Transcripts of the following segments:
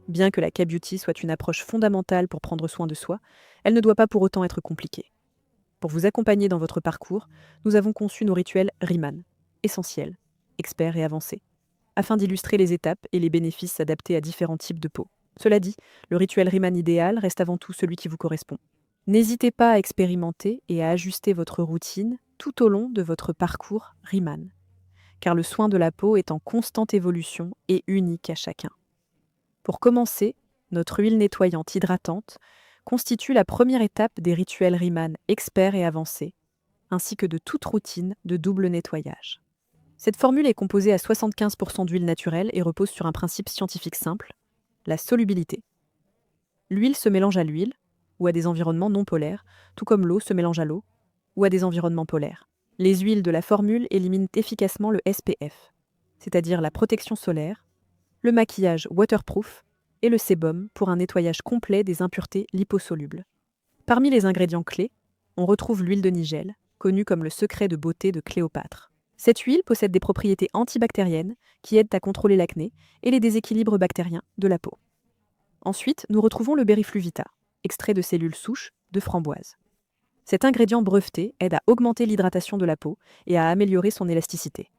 Bien que la K-beauty soit une approche fondamentale pour prendre soin de soi, elle ne doit pas pour autant être compliquée. Pour vous accompagner dans votre parcours, nous avons conçu nos rituels Riemann, essentiels, experts et avancés, afin d'illustrer les étapes et les bénéfices adaptés à différents types de peau. Cela dit, le rituel Riemann idéal reste avant tout celui qui vous correspond. N'hésitez pas à expérimenter et à ajuster votre routine tout au long de votre parcours Riemann, car le soin de la peau est en constante évolution et unique à chacun. Pour commencer, notre huile nettoyante hydratante constitue la première étape des rituels Riemann experts et avancés, ainsi que de toute routine de double nettoyage. Cette formule est composée à 75% d'huile naturelle et repose sur un principe scientifique simple, la solubilité. L'huile se mélange à l'huile, ou à des environnements non polaires, tout comme l'eau se mélange à l'eau, ou à des environnements polaires. Les huiles de la formule éliminent efficacement le SPF, c'est-à-dire la protection solaire, le maquillage waterproof et le sébum pour un nettoyage complet des impuretés liposolubles. Parmi les ingrédients clés, on retrouve l'huile de nigel, connue comme le secret de beauté de Cléopâtre. Cette huile possède des propriétés antibactériennes qui aident à contrôler l'acné et les déséquilibres bactériens de la peau. Ensuite, nous retrouvons le berifluvita, extrait de cellules souches de framboise. Cet ingrédient breveté aide à augmenter l'hydratation de la peau et à améliorer son élasticité.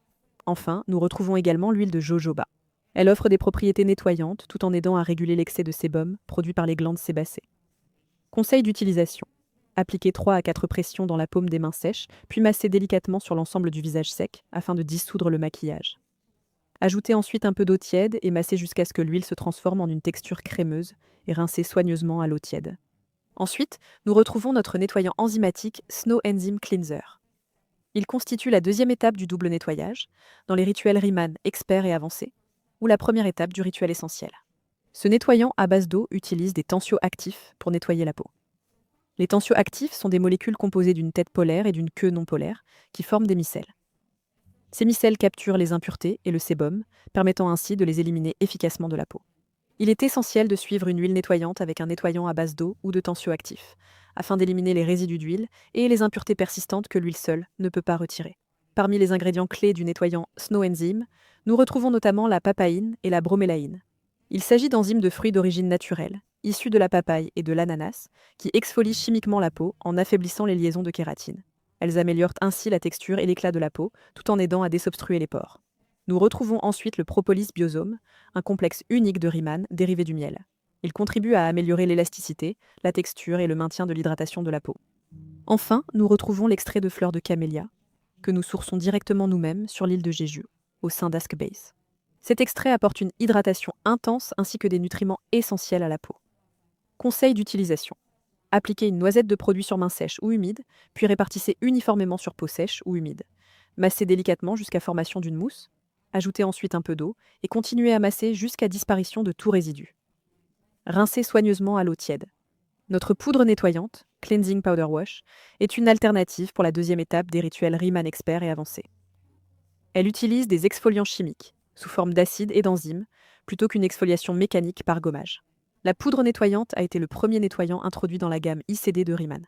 Enfin, nous retrouvons également l'huile de jojoba. Elle offre des propriétés nettoyantes tout en aidant à réguler l'excès de sébum produit par les glandes sébacées. Conseil d'utilisation. Appliquez 3 à 4 pressions dans la paume des mains sèches, puis massez délicatement sur l'ensemble du visage sec afin de dissoudre le maquillage. Ajoutez ensuite un peu d'eau tiède et massez jusqu'à ce que l'huile se transforme en une texture crémeuse et rincez soigneusement à l'eau tiède. Ensuite, nous retrouvons notre nettoyant enzymatique Snow Enzyme Cleanser. Il constitue la deuxième étape du double nettoyage, dans les rituels Riemann experts et avancés, ou la première étape du rituel essentiel. Ce nettoyant à base d'eau utilise des tensioactifs pour nettoyer la peau. Les tensioactifs sont des molécules composées d'une tête polaire et d'une queue non polaire qui forment des micelles. Ces micelles capturent les impuretés et le sébum, permettant ainsi de les éliminer efficacement de la peau. Il est essentiel de suivre une huile nettoyante avec un nettoyant à base d'eau ou de tensioactifs, afin d'éliminer les résidus d'huile et les impuretés persistantes que l'huile seule ne peut pas retirer. Parmi les ingrédients clés du nettoyant Snow Enzyme, nous retrouvons notamment la papaïne et la bromélaïne. Il s'agit d'enzymes de fruits d'origine naturelle, issus de la papaye et de l'ananas, qui exfolient chimiquement la peau en affaiblissant les liaisons de kératine. Elles améliorent ainsi la texture et l'éclat de la peau, tout en aidant à désobstruer les pores. Nous retrouvons ensuite le propolis biosome, un complexe unique de Riemann dérivé du miel. Il contribue à améliorer l'élasticité, la texture et le maintien de l'hydratation de la peau. Enfin, nous retrouvons l'extrait de fleurs de camélia, que nous sourçons directement nous-mêmes sur l'île de Jeju, au sein d'Ask Base. Cet extrait apporte une hydratation intense ainsi que des nutriments essentiels à la peau. Conseil d'utilisation. Appliquez une noisette de produit sur main sèche ou humide, puis répartissez uniformément sur peau sèche ou humide. Massez délicatement jusqu'à formation d'une mousse. Ajoutez ensuite un peu d'eau et continuez à masser jusqu'à disparition de tout résidu. Rincez soigneusement à l'eau tiède. Notre poudre nettoyante, Cleansing Powder Wash, est une alternative pour la deuxième étape des rituels Riemann experts et avancés. Elle utilise des exfoliants chimiques, sous forme d'acide et d'enzymes, plutôt qu'une exfoliation mécanique par gommage. La poudre nettoyante a été le premier nettoyant introduit dans la gamme ICD de Riemann.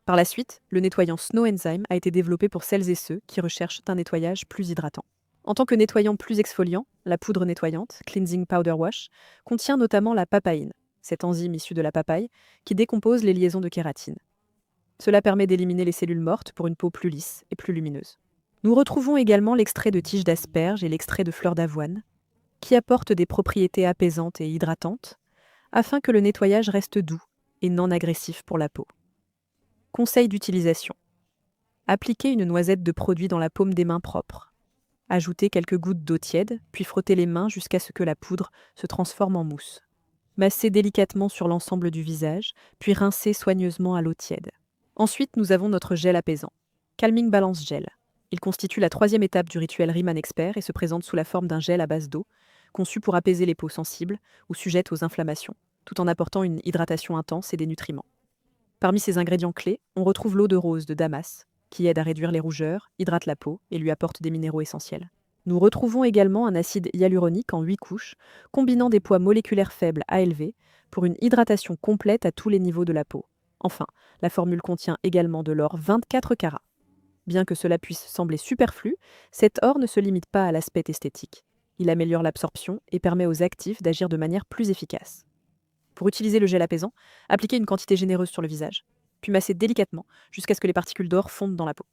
Par la suite, le nettoyant Snow Enzyme a été développé pour celles et ceux qui recherchent un nettoyage plus hydratant. En tant que nettoyant plus exfoliant, la poudre nettoyante, Cleansing Powder Wash, contient notamment la papaïne, cette enzyme issue de la papaye, qui décompose les liaisons de kératine. Cela permet d'éliminer les cellules mortes pour une peau plus lisse et plus lumineuse. Nous retrouvons également l'extrait de tiges d'asperge et l'extrait de fleurs d'avoine, qui apportent des propriétés apaisantes et hydratantes, afin que le nettoyage reste doux et non agressif pour la peau. Conseil d'utilisation. Appliquez une noisette de produit dans la paume des mains propres. Ajoutez quelques gouttes d'eau tiède, puis frottez les mains jusqu'à ce que la poudre se transforme en mousse. Massez délicatement sur l'ensemble du visage, puis rincez soigneusement à l'eau tiède. Ensuite, nous avons notre gel apaisant, Calming Balance Gel. Il constitue la troisième étape du rituel Riemann Expert et se présente sous la forme d'un gel à base d'eau, conçu pour apaiser les peaux sensibles ou sujettes aux inflammations, tout en apportant une hydratation intense et des nutriments. Parmi ces ingrédients clés, on retrouve l'eau de rose de Damas, qui aide à réduire les rougeurs, hydrate la peau et lui apporte des minéraux essentiels. Nous retrouvons également un acide hyaluronique en 8 couches, combinant des poids moléculaires faibles à élevés pour une hydratation complète à tous les niveaux de la peau. Enfin, la formule contient également de l'or 24 carats. Bien que cela puisse sembler superflu, cet or ne se limite pas à l'aspect esthétique. Il améliore l'absorption et permet aux actifs d'agir de manière plus efficace. Pour utiliser le gel apaisant, appliquez une quantité généreuse sur le visage, puis massez délicatement jusqu'à ce que les particules d'or fondent dans la peau.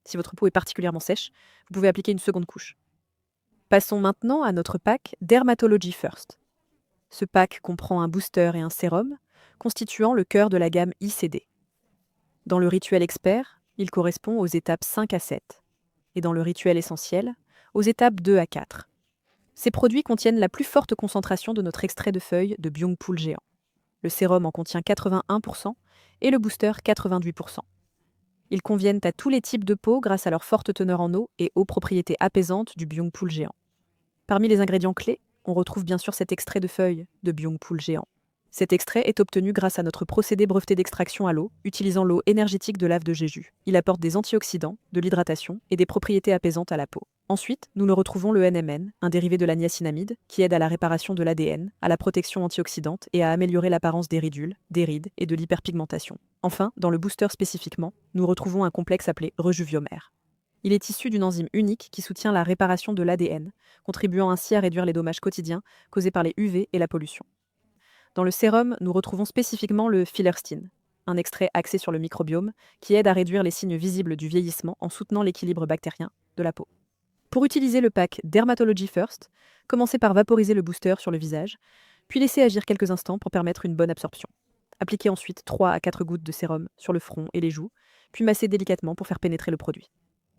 Si votre peau est particulièrement sèche, vous pouvez appliquer une seconde couche. Passons maintenant à notre pack Dermatology First. Ce pack comprend un booster et un sérum, constituant le cœur de la gamme ICD. Dans le rituel expert, il correspond aux étapes 5 à 7, et dans le rituel essentiel, aux étapes 2 à 4. Ces produits contiennent la plus forte concentration de notre extrait de feuilles de Byung-Pool géant. Le sérum en contient 81% et le booster 98%. Ils conviennent à tous les types de peau grâce à leur forte teneur en eau et aux propriétés apaisantes du Byung-Pool géant. Parmi les ingrédients clés, on retrouve bien sûr cet extrait de feuilles de Byung-Pool géant. Cet extrait est obtenu grâce à notre procédé breveté d'extraction à l'eau, utilisant l'eau énergétique de lave de Jeju. Il apporte des antioxydants, de l'hydratation et des propriétés apaisantes à la peau. Ensuite, nous le retrouvons le NMN, un dérivé de la niacinamide, qui aide à la réparation de l'ADN, à la protection antioxydante et à améliorer l'apparence des ridules, des rides et de l'hyperpigmentation. Enfin, dans le booster spécifiquement, nous retrouvons un complexe appelé rejuviomère. Il est issu d'une enzyme unique qui soutient la réparation de l'ADN, contribuant ainsi à réduire les dommages quotidiens causés par les UV et la pollution. Dans le sérum, nous retrouvons spécifiquement le Filerstein, un extrait axé sur le microbiome qui aide à réduire les signes visibles du vieillissement en soutenant l'équilibre bactérien de la peau. Pour utiliser le pack Dermatology First, commencez par vaporiser le booster sur le visage, puis laissez agir quelques instants pour permettre une bonne absorption. Appliquez ensuite 3 à 4 gouttes de sérum sur le front et les joues, puis massez délicatement pour faire pénétrer le produit.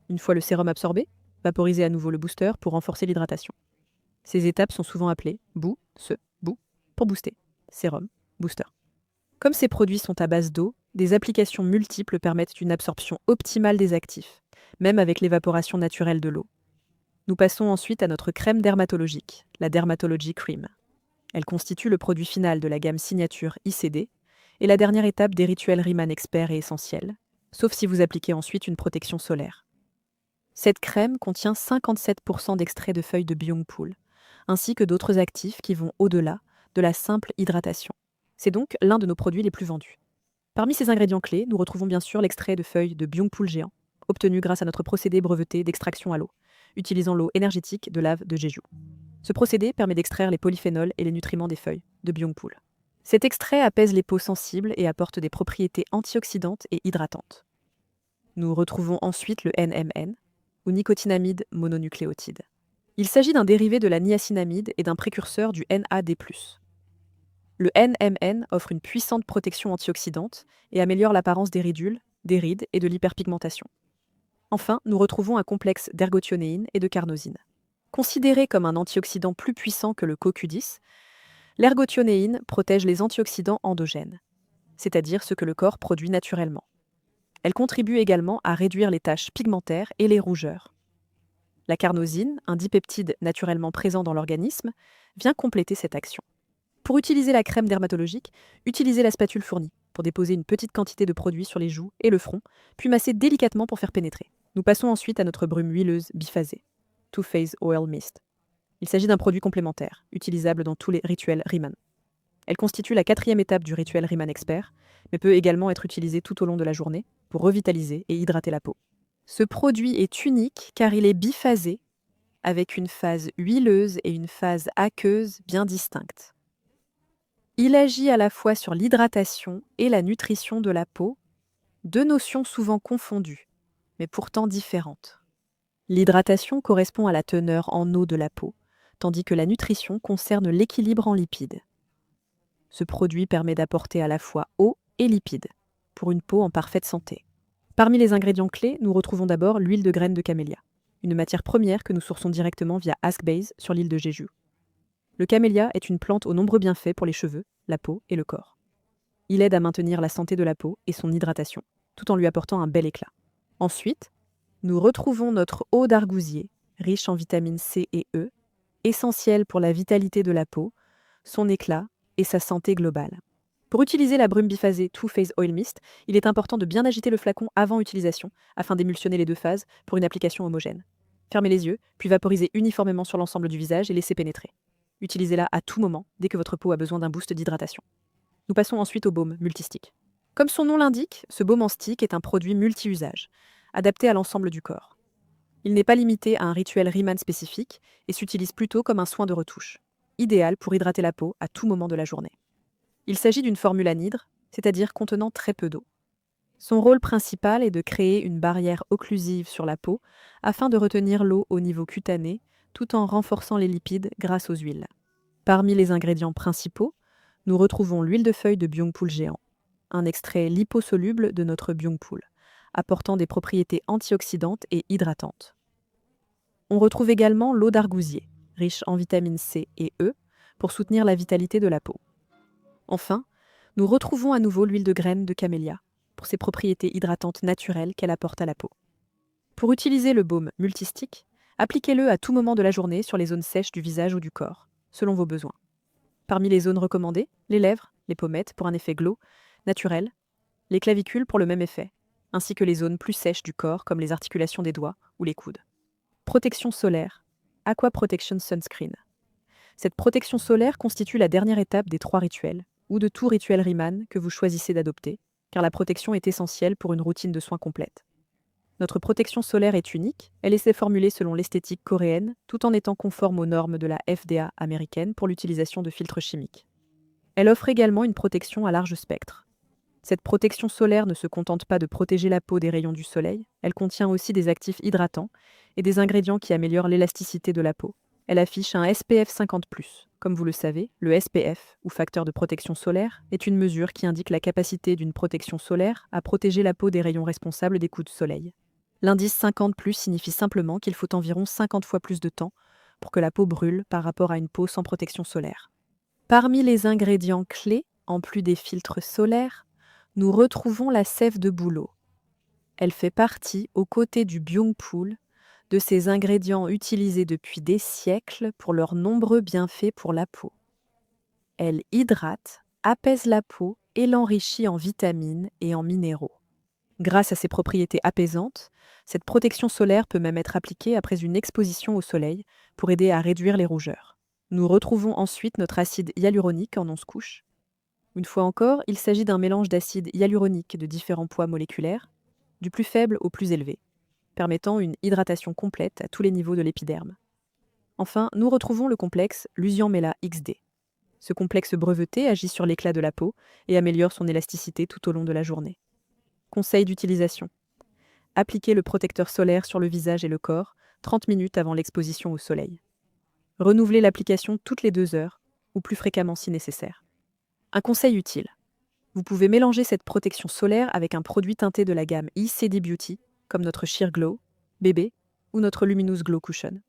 Une fois le sérum absorbé, vaporisez à nouveau le booster pour renforcer l'hydratation. Ces étapes sont souvent appelées bout, pour booster. Sérum, booster. Comme ces produits sont à base d'eau, des applications multiples permettent une absorption optimale des actifs, même avec l'évaporation naturelle de l'eau. Nous passons ensuite à notre crème dermatologique, la Dermatology Cream. Elle constitue le produit final de la gamme signature ICD et la dernière étape des rituels Riemann Expert et essentiels, sauf si vous appliquez ensuite une protection solaire. Cette crème contient 57% d'extrait de feuilles de Byung-Pool, ainsi que d'autres actifs qui vont au-delà de la simple hydratation. C'est donc l'un de nos produits les plus vendus. Parmi ces ingrédients clés, nous retrouvons bien sûr l'extrait de feuilles de Byung-Pool géant, obtenu grâce à notre procédé breveté d'extraction à l'eau, utilisant l'eau énergétique de lave de Jeju. Ce procédé permet d'extraire les polyphénols et les nutriments des feuilles de Byung-Pool. Cet extrait apaise les peaux sensibles et apporte des propriétés antioxydantes et hydratantes. Nous retrouvons ensuite le NMN, ou nicotinamide mononucléotide. Il s'agit d'un dérivé de la niacinamide et d'un précurseur du NAD+. Le NMN offre une puissante protection antioxydante et améliore l'apparence des ridules, des rides et de l'hyperpigmentation. Enfin, nous retrouvons un complexe d'ergothionéine et de carnosine. Considéré comme un antioxydant plus puissant que le CoQ10, l'ergothionéine protège les antioxydants endogènes, c'est-à-dire ce que le corps produit naturellement. Elle contribue également à réduire les taches pigmentaires et les rougeurs. La carnosine, un dipeptide naturellement présent dans l'organisme, vient compléter cette action. Pour utiliser la crème dermatologique, utilisez la spatule fournie pour déposer une petite quantité de produit sur les joues et le front, puis masser délicatement pour faire pénétrer. Nous passons ensuite à notre brume huileuse biphasée, Too Phase Oil Mist. Il s'agit d'un produit complémentaire, utilisable dans tous les rituels Riemann. Elle constitue la 4e étape du rituel Riemann Expert, mais peut également être utilisée tout au long de la journée pour revitaliser et hydrater la peau. Ce produit est unique car il est biphasé, avec une phase huileuse et une phase aqueuse bien distinctes. Il agit à la fois sur l'hydratation et la nutrition de la peau, deux notions souvent confondues, mais pourtant différentes. L'hydratation correspond à la teneur en eau de la peau, tandis que la nutrition concerne l'équilibre en lipides. Ce produit permet d'apporter à la fois eau et lipides, pour une peau en parfaite santé. Parmi les ingrédients clés, nous retrouvons d'abord l'huile de graines de camélia, une matière première que nous sourçons directement via Ask Base sur l'île de Jeju. Le camélia est une plante aux nombreux bienfaits pour les cheveux, la peau et le corps. Il aide à maintenir la santé de la peau et son hydratation, tout en lui apportant un bel éclat. Ensuite, nous retrouvons notre eau d'argousier, riche en vitamines C et E, essentielle pour la vitalité de la peau, son éclat et sa santé globale. Pour utiliser la brume biphasée Too Phase Oil Mist, il est important de bien agiter le flacon avant utilisation afin d'émulsionner les deux phases pour une application homogène. Fermez les yeux, puis vaporisez uniformément sur l'ensemble du visage et laissez pénétrer. Utilisez-la à tout moment dès que votre peau a besoin d'un boost d'hydratation. Nous passons ensuite au baume multistick. Comme son nom l'indique, ce baume en stick est un produit multi-usage, adapté à l'ensemble du corps. Il n'est pas limité à un rituel Riemann spécifique et s'utilise plutôt comme un soin de retouche, idéal pour hydrater la peau à tout moment de la journée. Il s'agit d'une formule anhydre, c'est-à-dire contenant très peu d'eau. Son rôle principal est de créer une barrière occlusive sur la peau afin de retenir l'eau au niveau cutané tout en renforçant les lipides grâce aux huiles. Parmi les ingrédients principaux, nous retrouvons l'huile de feuille de byungpool géant, un extrait liposoluble de notre byungpool, apportant des propriétés antioxydantes et hydratantes. On retrouve également l'eau d'argousier, riche en vitamines C et E, pour soutenir la vitalité de la peau. Enfin, nous retrouvons à nouveau l'huile de graines de camélia, pour ses propriétés hydratantes naturelles qu'elle apporte à la peau. Pour utiliser le baume multistique, appliquez-le à tout moment de la journée sur les zones sèches du visage ou du corps, selon vos besoins. Parmi les zones recommandées, les lèvres, les pommettes pour un effet glow naturel, les clavicules pour le même effet, ainsi que les zones plus sèches du corps comme les articulations des doigts ou les coudes. Protection solaire, Aqua Protection Sunscreen. Cette protection solaire constitue la dernière étape des 3 rituels, ou de tout rituel Riemann que vous choisissez d'adopter, car la protection est essentielle pour une routine de soins complète. Notre protection solaire est unique, elle est formulée selon l'esthétique coréenne, tout en étant conforme aux normes de la FDA américaine pour l'utilisation de filtres chimiques. Elle offre également une protection à large spectre. Cette protection solaire ne se contente pas de protéger la peau des rayons du soleil, elle contient aussi des actifs hydratants et des ingrédients qui améliorent l'élasticité de la peau. Elle affiche un SPF 50+. Comme vous le savez, le SPF, ou facteur de protection solaire, est une mesure qui indique la capacité d'une protection solaire à protéger la peau des rayons responsables des coups de soleil. L'indice 50+ signifie simplement qu'il faut environ 50 fois plus de temps pour que la peau brûle par rapport à une peau sans protection solaire. Parmi les ingrédients clés, en plus des filtres solaires, nous retrouvons la sève de bouleau. Elle fait partie, aux côtés du byungpool, de ces ingrédients utilisés depuis des siècles pour leurs nombreux bienfaits pour la peau. Elle hydrate, apaise la peau et l'enrichit en vitamines et en minéraux. Grâce à ses propriétés apaisantes, cette protection solaire peut même être appliquée après une exposition au soleil pour aider à réduire les rougeurs. Nous retrouvons ensuite notre acide hyaluronique en 11 couches. Une fois encore, il s'agit d'un mélange d'acide hyaluronique de différents poids moléculaires, du plus faible au plus élevé, permettant une hydratation complète à tous les niveaux de l'épiderme. Enfin, nous retrouvons le complexe Lusian-Mella XD. Ce complexe breveté agit sur l'éclat de la peau et améliore son élasticité tout au long de la journée. Conseil d'utilisation. Appliquez le protecteur solaire sur le visage et le corps 30 minutes avant l'exposition au soleil. Renouvelez l'application toutes les 2 heures, ou plus fréquemment si nécessaire. Un conseil utile. Vous pouvez mélanger cette protection solaire avec un produit teinté de la gamme ECD Beauty, comme notre Sheer Glow bébé ou notre Luminous Glow Cushion.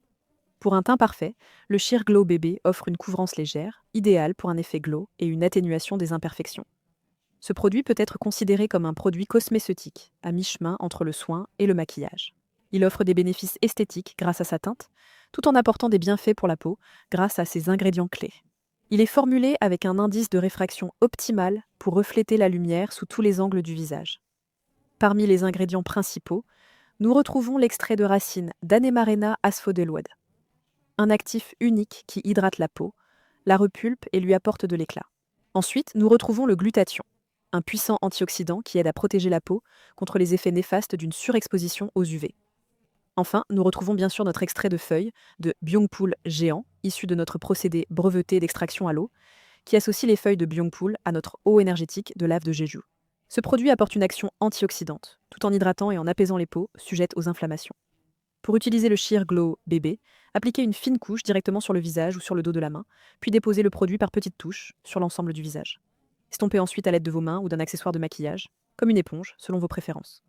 Pour un teint parfait, le Sheer Glow bébé offre une couvrance légère, idéale pour un effet glow et une atténuation des imperfections. Ce produit peut être considéré comme un produit cosméceutique, à mi-chemin entre le soin et le maquillage. Il offre des bénéfices esthétiques grâce à sa teinte, tout en apportant des bienfaits pour la peau grâce à ses ingrédients clés. Il est formulé avec un indice de réfraction optimal pour refléter la lumière sous tous les angles du visage. Parmi les ingrédients principaux, nous retrouvons l'extrait de racine d'Anemarena asphodelloide, un actif unique qui hydrate la peau, la repulpe et lui apporte de l'éclat. Ensuite, nous retrouvons le glutathion, un puissant antioxydant qui aide à protéger la peau contre les effets néfastes d'une surexposition aux UV. Enfin, nous retrouvons bien sûr notre extrait de feuilles de byungpool géant, issu de notre procédé breveté d'extraction à l'eau, qui associe les feuilles de byungpool à notre eau énergétique de lave de Jeju. Ce produit apporte une action antioxydante, tout en hydratant et en apaisant les peaux sujettes aux inflammations. Pour utiliser le Sheer Glow bébé, appliquez une fine couche directement sur le visage ou sur le dos de la main, puis déposez le produit par petites touches sur l'ensemble du visage. Estompez ensuite à l'aide de vos mains ou d'un accessoire de maquillage, comme une éponge, selon vos préférences.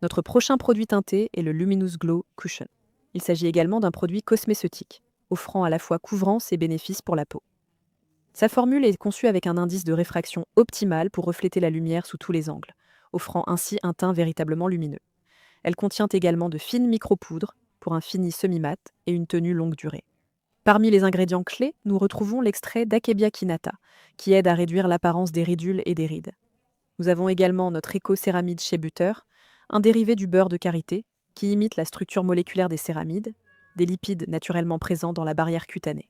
Notre prochain produit teinté est le Luminous Glow Cushion. Il s'agit également d'un produit cosméceutique, offrant à la fois couvrance et bénéfices pour la peau. Sa formule est conçue avec un indice de réfraction optimal pour refléter la lumière sous tous les angles, offrant ainsi un teint véritablement lumineux. Elle contient également de fines micropoudres pour un fini semi-mat et une tenue longue durée. Parmi les ingrédients clés, nous retrouvons l'extrait d'Akebia Kinata, qui aide à réduire l'apparence des ridules et des rides. Nous avons également notre éco-céramide Shea Butter, un dérivé du beurre de karité qui imite la structure moléculaire des céramides, des lipides naturellement présents dans la barrière cutanée.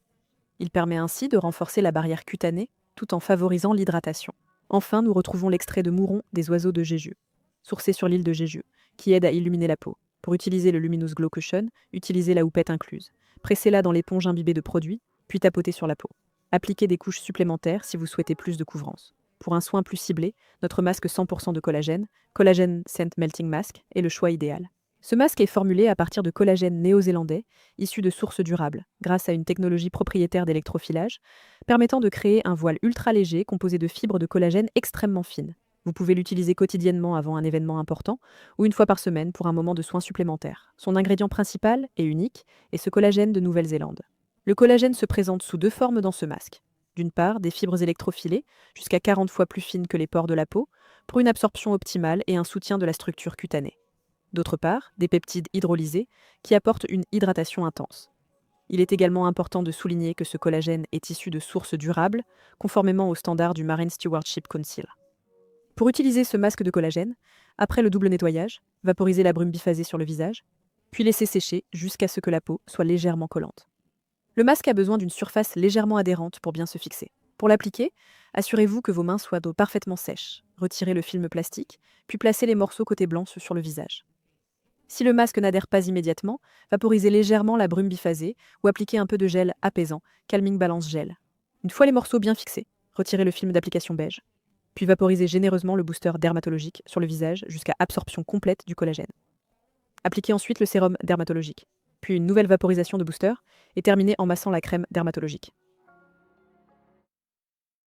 Il permet ainsi de renforcer la barrière cutanée tout en favorisant l'hydratation. Enfin, nous retrouvons l'extrait de mouron des oiseaux de Jeju, sourcé sur l'île de Jeju, qui aide à illuminer la peau. Pour utiliser le Luminous Glow Cushion, utilisez la houppette incluse. Pressez-la dans l'éponge imbibée de produit, puis tapotez sur la peau. Appliquez des couches supplémentaires si vous souhaitez plus de couvrance. Pour un soin plus ciblé, notre masque 100% de collagène, Collagen Scent Melting Mask, est le choix idéal. Ce masque est formulé à partir de collagène néo-zélandais, issu de sources durables, grâce à une technologie propriétaire d'électrofilage, permettant de créer un voile ultra léger composé de fibres de collagène extrêmement fines. Vous pouvez l'utiliser quotidiennement avant un événement important ou une fois par semaine pour un moment de soins supplémentaires. Son ingrédient principal et unique est ce collagène de Nouvelle-Zélande. Le collagène se présente sous deux formes dans ce masque. D'une part, des fibres électrophilées, jusqu'à 40 fois plus fines que les pores de la peau, pour une absorption optimale et un soutien de la structure cutanée. D'autre part, des peptides hydrolysés qui apportent une hydratation intense. Il est également important de souligner que ce collagène est issu de sources durables, conformément aux standards du Marine Stewardship Council. Pour utiliser ce masque de collagène, après le double nettoyage, vaporisez la brume biphasée sur le visage, puis laissez sécher jusqu'à ce que la peau soit légèrement collante. Le masque a besoin d'une surface légèrement adhérente pour bien se fixer. Pour l'appliquer, assurez-vous que vos mains soient parfaitement sèches. Retirez le film plastique, puis placez les morceaux côté blanc sur le visage. Si le masque n'adhère pas immédiatement, vaporisez légèrement la brume biphasée ou appliquez un peu de gel apaisant, Calming Balance Gel. Une fois les morceaux bien fixés, retirez le film d'application beige, puis vaporisez généreusement le booster dermatologique sur le visage jusqu'à absorption complète du collagène. Appliquez ensuite le sérum dermatologique, puis une nouvelle vaporisation de booster et terminez en massant la crème dermatologique.